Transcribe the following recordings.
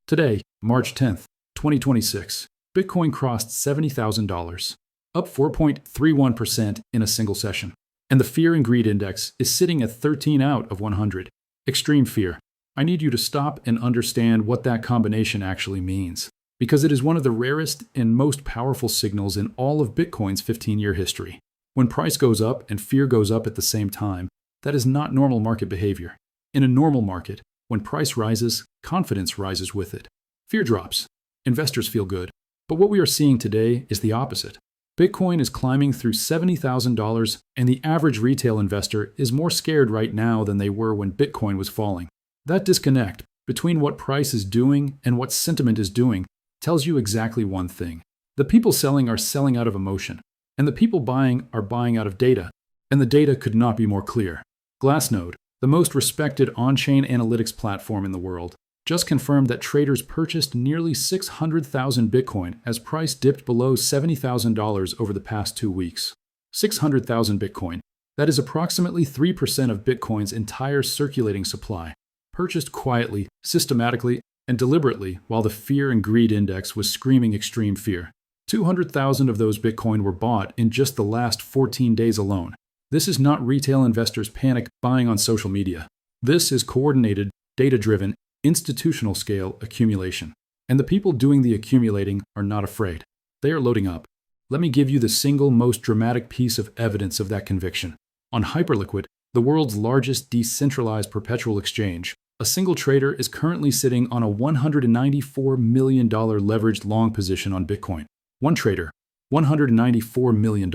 Today, March 10th, 2026, Bitcoin crossed $70,000, up 4.31% in a single session. And the Fear and Greed Index is sitting at 13 out of 100. Extreme fear. I need you to stop and understand what that combination actually means, because it is one of the rarest and most powerful signals in all of Bitcoin's 15-year history. When price goes up and fear goes up at the same time, that is not normal market behavior. In a normal market, when price rises, confidence rises with it. Fear drops. Investors feel good. But what we are seeing today is the opposite. Bitcoin is climbing through $70,000, and the average retail investor is more scared right now than they were when Bitcoin was falling. That disconnect between what price is doing and what sentiment is doing tells you exactly one thing. The people selling are selling out of emotion, and the people buying are buying out of data, and the data could not be more clear. Glassnode, the most respected on-chain analytics platform in the world, just confirmed that traders purchased nearly 600,000 Bitcoin as price dipped below $70,000 over the past 2 weeks. 600,000 Bitcoin. That is approximately 3% of Bitcoin's entire circulating supply, purchased quietly, systematically, and deliberately while the Fear and Greed Index was screaming extreme fear. 200,000 of those Bitcoin were bought in just the last 14 days alone. This is not retail investors panic buying on social media. This is coordinated, data-driven, institutional scale accumulation. And the people doing the accumulating are not afraid. They are loading up. Let me give you the single most dramatic piece of evidence of that conviction. On Hyperliquid, the world's largest decentralized perpetual exchange, a single trader is currently sitting on a $194 million leveraged long position on Bitcoin. One trader, $194 million,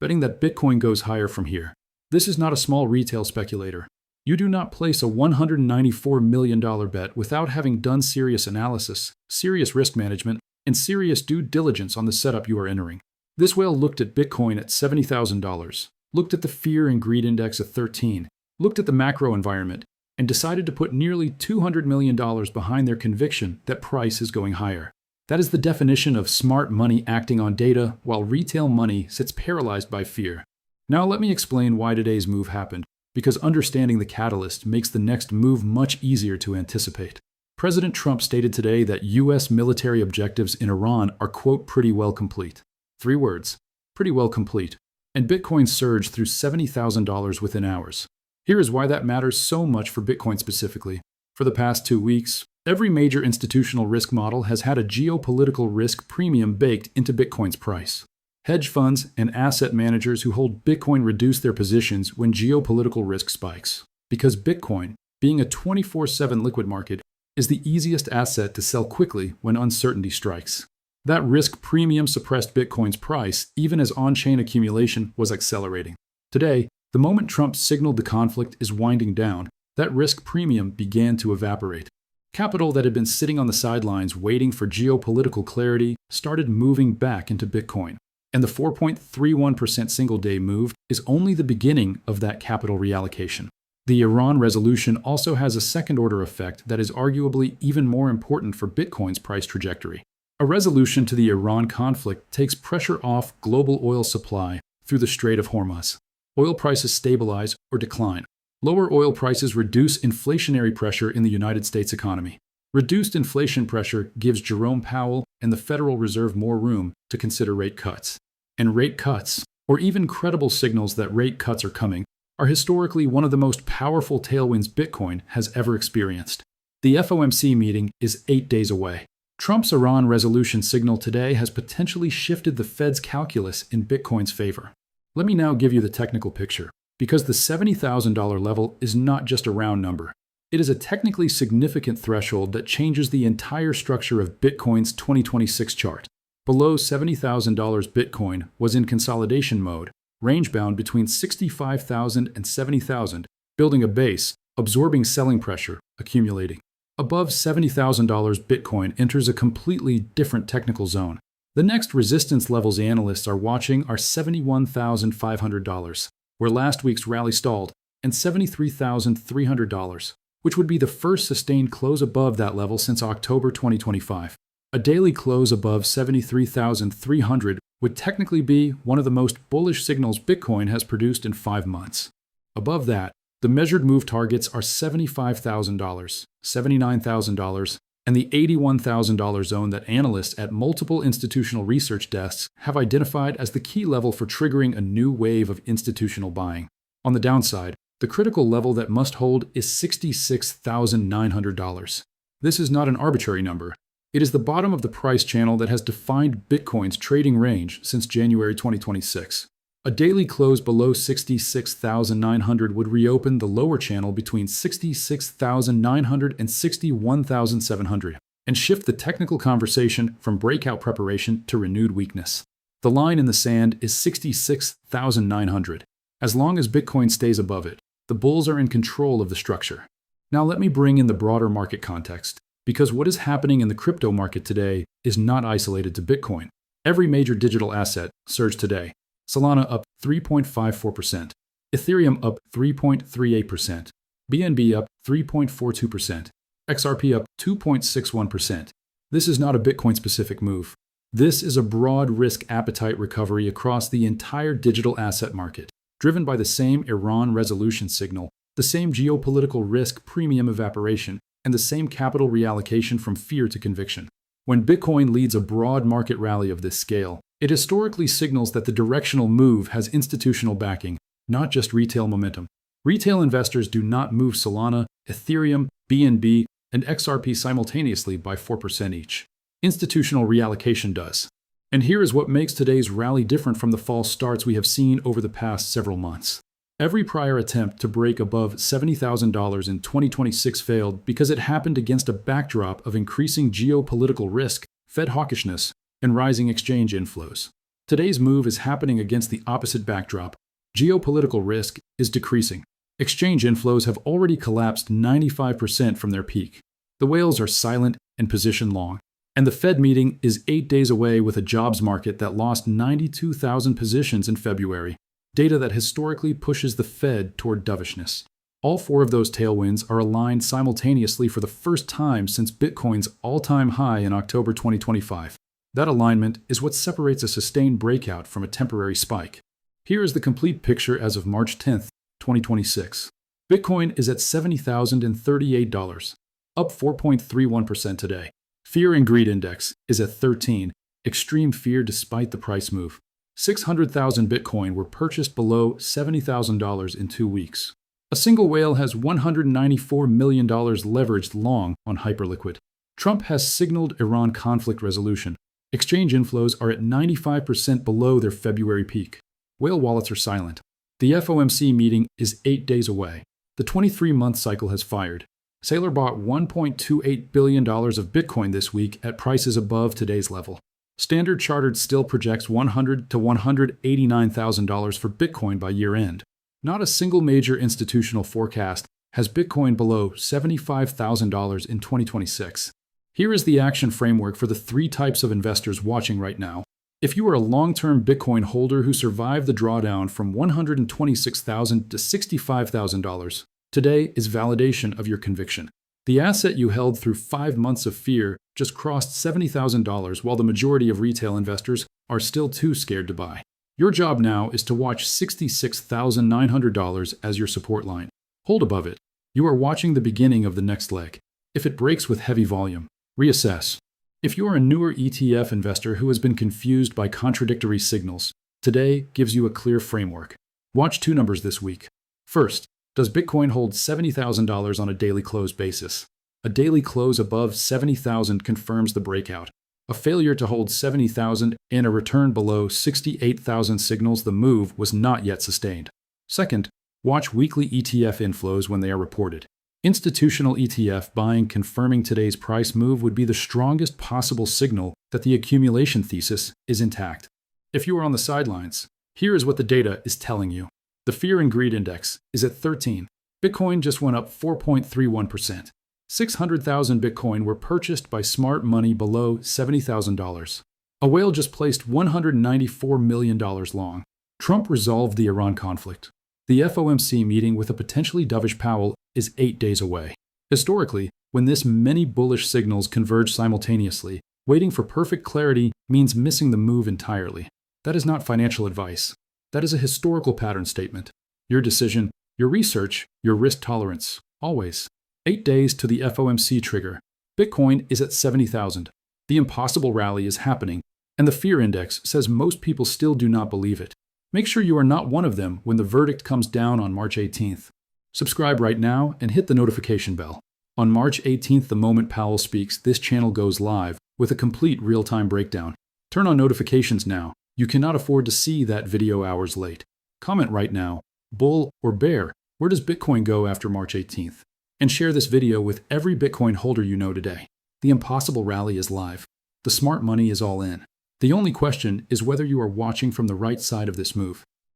betting that Bitcoin goes higher from here. This is not a small retail speculator. You do not place a $194 million bet without having done serious analysis, serious risk management, and serious due diligence on the setup you are entering. This whale looked at Bitcoin at $70,000, looked at the Fear and Greed Index at 13, looked at the macro environment, and decided to put nearly $200 million behind their conviction that price is going higher. That is the definition of smart money acting on data while retail money sits paralyzed by fear. Now let me explain why today's move happened, because understanding the catalyst makes the next move much easier to anticipate. President Trump stated today that U.S. military objectives in Iran are, quote, pretty well complete. 3 words, pretty well complete. And Bitcoin surged through $70,000 within hours. Here is why that matters so much for Bitcoin specifically. For the past 2 weeks, every major institutional risk model has had a geopolitical risk premium baked into Bitcoin's price. Hedge funds and asset managers who hold Bitcoin reduce their positions when geopolitical risk spikes, because Bitcoin, being a 24/7 liquid market, is the easiest asset to sell quickly when uncertainty strikes. That risk premium suppressed Bitcoin's price even as on-chain accumulation was accelerating. Today, the moment Trump signaled the conflict is winding down, that risk premium began to evaporate. Capital that had been sitting on the sidelines waiting for geopolitical clarity started moving back into Bitcoin. And the 4.31% single-day move is only the beginning of that capital reallocation. The Iran resolution also has a second-order effect that is arguably even more important for Bitcoin's price trajectory. A resolution to the Iran conflict takes pressure off global oil supply through the Strait of Hormuz. Oil prices stabilize or decline. Lower oil prices reduce inflationary pressure in the United States economy. Reduced inflation pressure gives Jerome Powell and the Federal Reserve more room to consider rate cuts. And rate cuts, or even credible signals that rate cuts are coming, are historically one of the most powerful tailwinds Bitcoin has ever experienced. The FOMC meeting is 8 days away. Trump's Iran resolution signal today has potentially shifted the Fed's calculus in Bitcoin's favor. Let me now give you the technical picture, because the $70,000 level is not just a round number. It is a technically significant threshold that changes the entire structure of Bitcoin's 2026 chart. Below $70,000 Bitcoin was in consolidation mode, range-bound between $65,000 and $70,000, building a base, absorbing selling pressure, accumulating. Above $70,000 Bitcoin enters a completely different technical zone. The next resistance levels analysts are watching are $71,500, where last week's rally stalled, and $73,300. Which would be the first sustained close above that level since October 2025. A daily close above 73,300 would technically be one of the most bullish signals Bitcoin has produced in 5 months. Above that, the measured move targets are $75,000, $79,000, and the $81,000 zone that analysts at multiple institutional research desks have identified as the key level for triggering a new wave of institutional buying. On the downside, the critical level that must hold is $66,900. This is not an arbitrary number. It is the bottom of the price channel that has defined Bitcoin's trading range since January 2026. A daily close below 66,900 would reopen the lower channel between 66,900 and 61,700 and shift the technical conversation from breakout preparation to renewed weakness. The line in the sand is 66,900. As long as Bitcoin stays above it, the bulls are in control of the structure. Now let me bring in the broader market context, because what is happening in the crypto market today is not isolated to Bitcoin. Every major digital asset surged today. Solana up 3.54%, Ethereum up 3.38%, BNB up 3.42%, XRP up 2.61%. This is not a Bitcoin-specific move. This is a broad risk appetite recovery across the entire digital asset market, driven by the same Iran resolution signal, the same geopolitical risk premium evaporation, and the same capital reallocation from fear to conviction. When Bitcoin leads a broad market rally of this scale, it historically signals that the directional move has institutional backing, not just retail momentum. Retail investors do not move Solana, Ethereum, BNB, and XRP simultaneously by 4% each. Institutional reallocation does. And here is what makes today's rally different from the false starts we have seen over the past several months. Every prior attempt to break above $70,000 in 2026 failed because it happened against a backdrop of increasing geopolitical risk, Fed hawkishness, and rising exchange inflows. Today's move is happening against the opposite backdrop. Geopolitical risk is decreasing. Exchange inflows have already collapsed 95% from their peak. The whales are silent and position long. And the Fed meeting is 8 days away with a jobs market that lost 92,000 positions in February, data that historically pushes the Fed toward dovishness. All four of those tailwinds are aligned simultaneously for the first time since Bitcoin's all-time high in October 2025. That alignment is what separates a sustained breakout from a temporary spike. Here is the complete picture as of March 10th, 2026. Bitcoin is at $70,038, up 4.31% today. Fear and Greed Index is at 13, extreme fear despite the price move. 600,000 Bitcoin were purchased below $70,000 in 2 weeks. A single whale has $194 million leveraged long on Hyperliquid. Trump has signaled Iran conflict resolution. Exchange inflows are at 95% below their February peak. Whale wallets are silent. The FOMC meeting is 8 days away. The 23-month cycle has fired. Saylor bought $1.28 billion of Bitcoin this week at prices above today's level. Standard Chartered still projects $100,000 to $189,000 for Bitcoin by year-end. Not a single major institutional forecast has Bitcoin below $75,000 in 2026. Here is the action framework for the 3 types of investors watching right now. If you are a long-term Bitcoin holder who survived the drawdown from $126,000 to $65,000, today is validation of your conviction. The asset you held through 5 months of fear just crossed $70,000 while the majority of retail investors are still too scared to buy. Your job now is to watch $66,900 as your support line. Hold above it. You are watching the beginning of the next leg. If it breaks with heavy volume, reassess. If you are a newer ETF investor who has been confused by contradictory signals, today gives you a clear framework. Watch 2 numbers this week. First, does Bitcoin hold $70,000 on a daily close basis? A daily close above $70,000 confirms the breakout. A failure to hold $70,000 and a return below $68,000 signals the move was not yet sustained. Second, watch weekly ETF inflows when they are reported. Institutional ETF buying confirming today's price move would be the strongest possible signal that the accumulation thesis is intact. If you are on the sidelines, here is what the data is telling you. The Fear and Greed Index is at 13. Bitcoin just went up 4.31%. 600,000 Bitcoin were purchased by smart money below $70,000. A whale just placed $194 million long. Trump resolved the Iran conflict. The FOMC meeting with a potentially dovish Powell is 8 days away. Historically, when this many bullish signals converge simultaneously, waiting for perfect clarity means missing the move entirely. That is not financial advice. That is a historical pattern statement. Your decision, your research, your risk tolerance, always. 8 days to the FOMC trigger. Bitcoin is at 70,000. The impossible rally is happening, and the fear index says most people still do not believe it. Make sure you are not one of them when the verdict comes down on March 18th. Subscribe right now and hit the notification bell. On March 18th, the moment Powell speaks, this channel goes live with a complete real-time breakdown. Turn on notifications now. You cannot afford to see that video hours late. Comment right now, bull or bear, where does Bitcoin go after March 18th? And share this video with every Bitcoin holder you know today. The impossible rally is live. The smart money is all in. The only question is whether you are watching from the right side of this move.